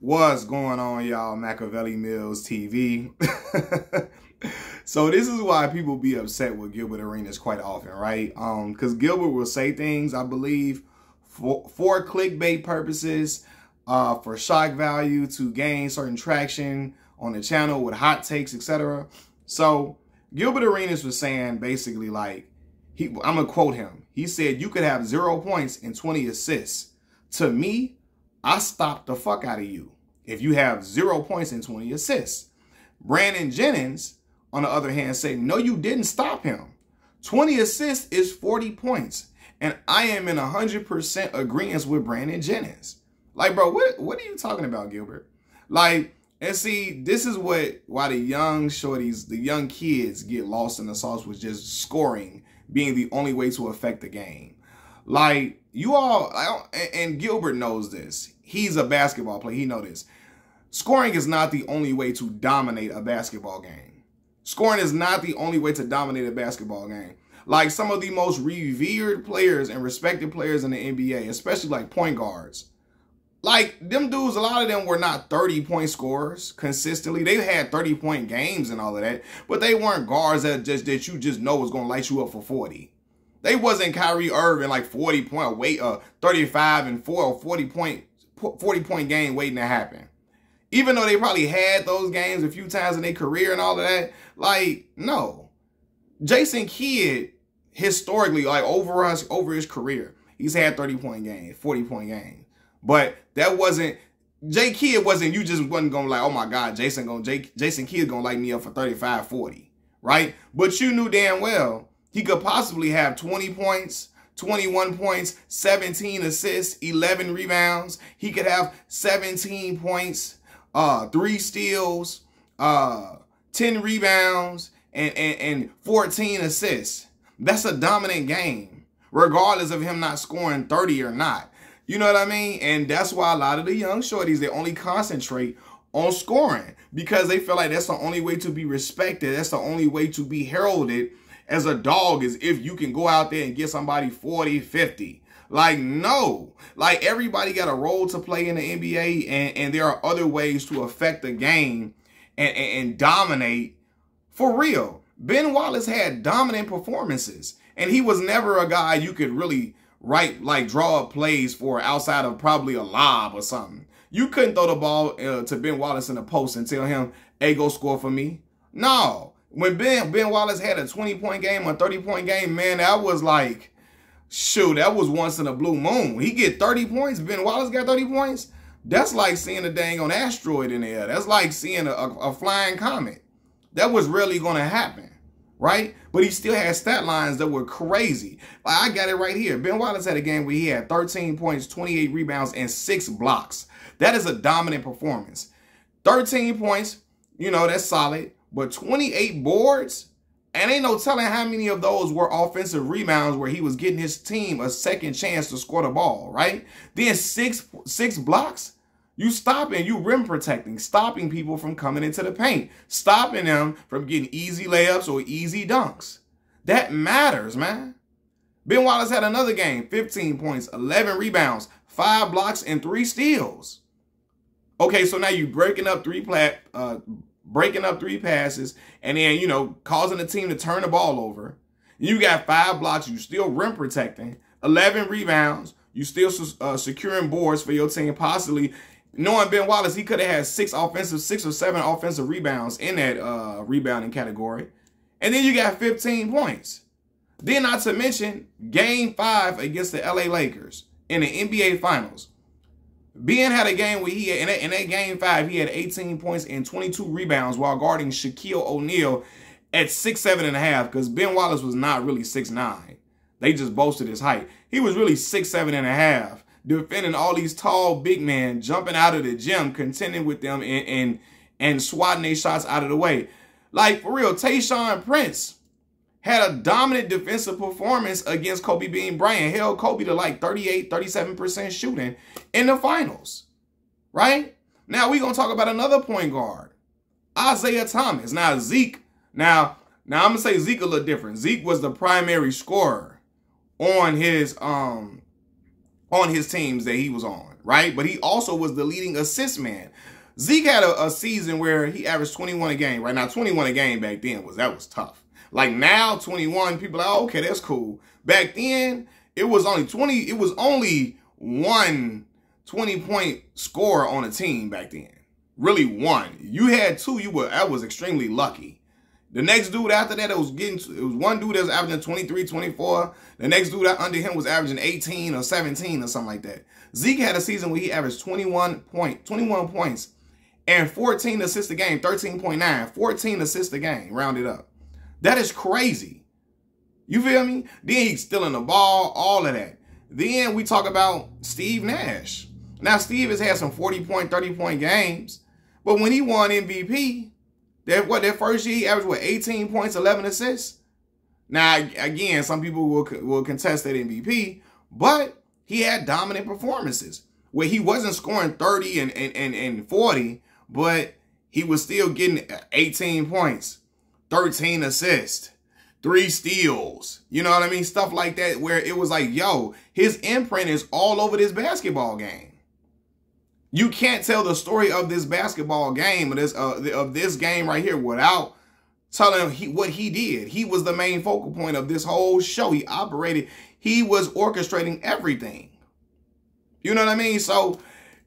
What's going on, y'all? Machiavelli Mills TV. So this is why people be upset with Gilbert Arenas quite often, right? Because Gilbert will say things, I believe, for clickbait purposes, for shock value, to gain certain traction on the channel with hot takes, etc. So Gilbert Arenas was saying basically like, I'm gonna quote him. He said, "You could have 0 points and 20 assists. To me, I stopped the fuck out of you if you have 0 points and 20 assists." Brandon Jennings, on the other hand, said, "No, you didn't stop him. 20 assists is 40 points. And I am in 100% agreement with Brandon Jennings." Like, bro, what are you talking about, Gilbert? Like, and see, this is why the young shorties, the young kids get lost in the sauce with just scoring being the only way to affect the game. Like, you all, and Gilbert knows this. He's a basketball player. He knows this. Scoring is not the only way to dominate a basketball game. Scoring is not the only way to dominate a basketball game. Like, some of the most revered players and respected players in the NBA, especially like point guards, like them dudes, a lot of them were not 30-point scorers consistently. They had 30-point games and all of that, but they weren't guards that you just know was going to light you up for 40. They wasn't Kyrie Irving like 40-point weight, 35 and 4 or 40-point game waiting to happen. Even though they probably had those games a few times in their career and all of that, like, no. Jason Kidd, historically, like over his career, he's had 30-point games, 40-point games. But that wasn't, J Kidd wasn't, you just wasn't going to like, oh my God, Jason Kidd going to light me up for 35, 40, right? But you knew damn well he could possibly have 20 points, 21 points, 17 assists, 11 rebounds. He could have 17 points, 3 steals, 10 rebounds, and 14 assists. That's a dominant game, regardless of him not scoring 30 or not. You know what I mean? And that's why a lot of the young shorties, they only concentrate on scoring because they feel like that's the only way to be respected. That's the only way to be heralded as a dog, is if you can go out there and get somebody 40, 50. Like, no. Like, everybody got a role to play in the NBA, and there are other ways to affect the game and dominate for real. Ben Wallace had dominant performances, and he was never a guy you could really draw up plays for outside of probably a lob or something. You couldn't throw the ball to Ben Wallace in the post and tell him, "Hey, go score for me." No. When Ben Wallace had a 20-point game or 30-point game, man, that was like, shoot, that was once in a blue moon. He get 30 points. Ben Wallace got 30 points. That's like seeing a dang on asteroid in the air. That's like seeing a flying comet. That was rarely going to happen, right? But he still had stat lines that were crazy. Like, I got it right here. Ben Wallace had a game where he had 13 points, 28 rebounds, and 6 blocks. That is a dominant performance. 13 points, you know, that's solid. But 28 boards, and ain't no telling how many of those were offensive rebounds where he was getting his team a second chance to score the ball, right? Then six blocks. You stopping, you rim protecting, stopping people from coming into the paint, stopping them from getting easy layups or easy dunks. That matters, man. Ben Wallace had another game, 15 points, 11 rebounds, 5 blocks, and 3 steals. Okay, so now you breaking up three passes, and then, you know, causing the team to turn the ball over. You got 5 blocks, you still rim protecting, 11 rebounds, you still securing boards for your team, possibly. Knowing Ben Wallace, he could have had 6 or 7 offensive rebounds in that rebounding category. And then you got 15 points. Then not to mention Game 5 against the LA Lakers in the NBA Finals. Ben had a game where he had, in that Game 5, he had 18 points and 22 rebounds while guarding Shaquille O'Neal at 6'7.5", because Ben Wallace was not really 6'9". They just boasted his height. He was really 6'7.5", defending all these tall big men, jumping out of the gym, contending with them and swatting their shots out of the way. Like, for real, Tayshaun Prince had a dominant defensive performance against Kobe Bean Bryant, held Kobe to like 38, 37% shooting in the finals, right? Now we're going to talk about another point guard, Isaiah Thomas. Now Zeke, now I'm going to say Zeke a little different. Zeke was the primary scorer on his teams that he was on, right? But he also was the leading assist man. Zeke had a season where he averaged 21 a game. Right now, 21 a game back then was tough. Like now, 21, people are like, oh, okay, that's cool. Back then, it was only 20. It was only one 20-point scorer on a team back then. Really one. You had two, that was extremely lucky. The next dude after that, it was one dude that was averaging 23, 24. The next dude under him was averaging 18 or 17 or something like that. Zeke had a season where he averaged 21 points and 14 assists a game, 13.9, 14 assists a game, rounded up. That is crazy. You feel me? Then he's stealing the ball, all of that. Then we talk about Steve Nash. Now, Steve has had some 40-point, 30-point games, but when he won MVP, that first year he averaged, 18 points, 11 assists? Now, again, some people will contest that MVP, but he had dominant performances where he wasn't scoring 30 and 40, but he was still getting 18 points, 13 assists, 3 steals. You know what I mean? Stuff like that where it was like, yo, his imprint is all over this basketball game. You can't tell the story of this basketball game, of this game right here, without telling what he did. He was the main focal point of this whole show. He operated. He was orchestrating everything. You know what I mean? So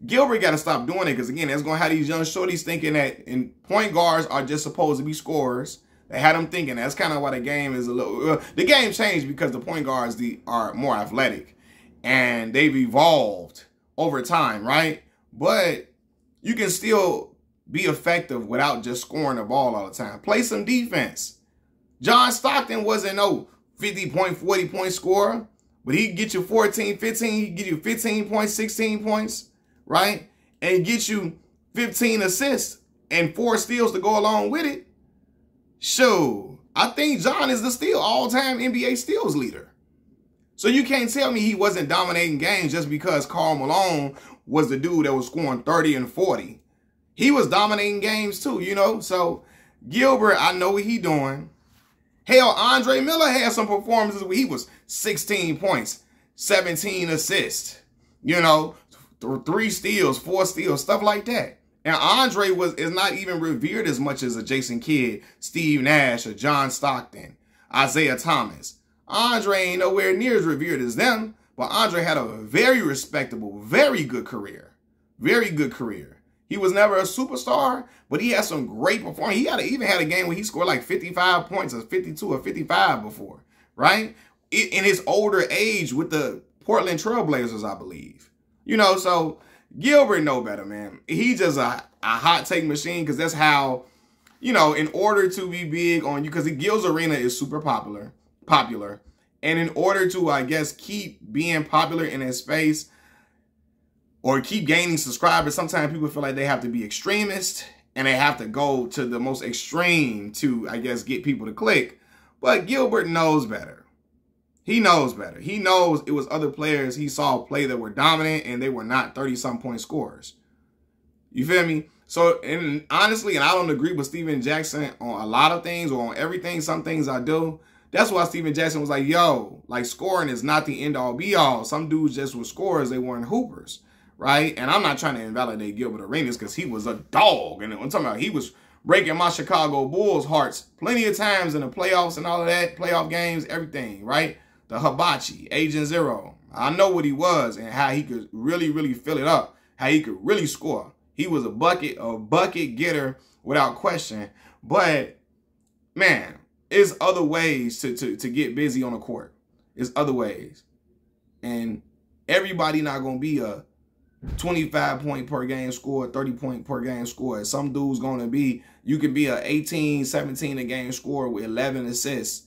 Gilbert got to stop doing it because, again, that's going to have these young shorties thinking that point guards are just supposed to be scorers. They had them thinking that's kind of why the game is a little... the game changed because the point guards are more athletic and they've evolved over time, right? But you can still be effective without just scoring the ball all the time. Play some defense. John Stockton wasn't no 50-point, 40-point scorer, but he'd get you 14, 15. He'd get you 15 points, 16 points, right? And get you 15 assists and 4 steals to go along with it. Sure, I think John is the all-time NBA steals leader. So you can't tell me he wasn't dominating games just because Karl Malone was the dude that was scoring 30 and 40. He was dominating games too, you know? So Gilbert, I know what he's doing. Hell, Andre Miller had some performances where he was 16 points, 17 assists, you know, 3 steals, 4 steals, stuff like that. And Andre is not even revered as much as a Jason Kidd, Steve Nash, or John Stockton, Isaiah Thomas. Andre ain't nowhere near as revered as them, but Andre had a very respectable, very good career. Very good career. He was never a superstar, but he had some great performance. He even had a game where he scored like 55 points or 52 or 55 before, right? In his older age with the Portland Trailblazers, I believe. You know, so Gilbert know better, man. He's just a hot take machine because that's how, you know, in order to be big on you, because the Gil's Arena is super popular. And in order to, I guess, keep being popular in his space or keep gaining subscribers, sometimes people feel like they have to be extremists and they have to go to the most extreme to, I guess, get people to click. But Gilbert knows better. He knows better. He knows it was other players he saw play that were dominant and they were not 30-some point scorers. You feel me? So, and honestly, and I don't agree with Steven Jackson on a lot of things or on everything. Some things I do. That's why Steven Jackson was like, yo, like scoring is not the end-all be-all. Some dudes just were scorers. They weren't hoopers, right? And I'm not trying to invalidate Gilbert Arenas because he was a dog. And I'm talking about he was breaking my Chicago Bulls hearts plenty of times in the playoffs and all of that, playoff games, everything, right? The hibachi, Agent Zero. I know what he was and how he could really, really fill it up, how he could really score. He was a bucket getter without question. But, man, there's other ways to get busy on the court. There's other ways. And everybody not going to be a 25-point per game score, 30-point per game score. Some dude's going to be, you could be a 18, 17 a game score with 11 assists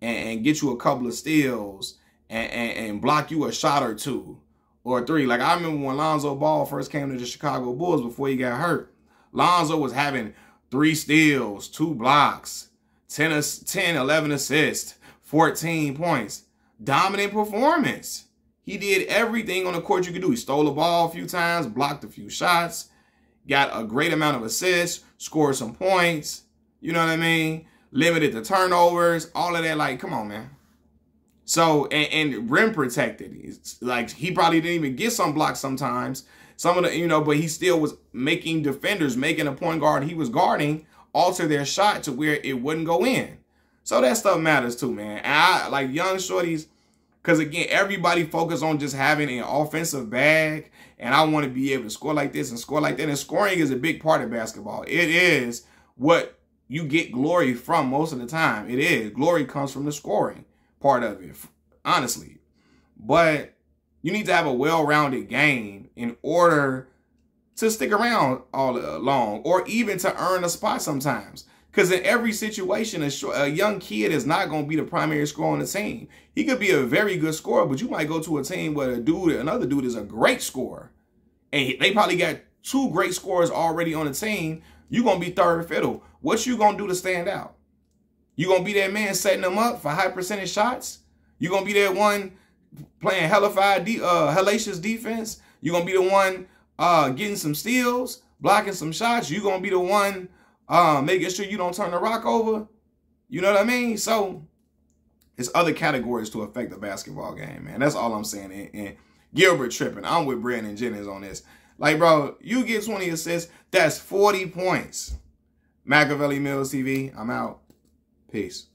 and get you a couple of steals and block you a shot or 2 or 3. Like I remember when Lonzo Ball first came to the Chicago Bulls before he got hurt. Lonzo was having 3 steals, 2 blocks, 10, 11 assists, 14 points. Dominant performance. He did everything on the court you could do. He stole the ball a few times, blocked a few shots, got a great amount of assists, scored some points. You know what I mean? Limited the turnovers, all of that. Like, come on, man. So, and rim protected. It's like, he probably didn't even get some blocks sometimes. Some of the, you know, but he still was making defenders, making a point guard he was guarding, alter their shot to where it wouldn't go in. So that stuff matters too, man. And I like young shorties, because again, everybody focus on just having an offensive bag. And I want to be able to score like this and score like that. And scoring is a big part of basketball. It is what you get glory from most of the time. It is. Glory comes from the scoring part of it, honestly. But you need to have a well-rounded game in order to stick around all along, or even to earn a spot sometimes. Because in every situation, a young kid is not going to be the primary scorer on the team. He could be a very good scorer, but you might go to a team where another dude is a great scorer. And they probably got 2 great scorers already on the team. You're going to be third fiddle. What you going to do to stand out? You going to be that man setting them up for high percentage shots? You going to be that one playing hellacious defense? You going to be the one getting some steals, blocking some shots? You going to be the one making sure you don't turn the rock over? You know what I mean? So it's other categories to affect the basketball game, man. That's all I'm saying. And Gilbert tripping. I'm with Brandon Jennings on this. Like, bro, you get 20 assists, that's 40 points. Machiavelli Mills TV, I'm out. Peace.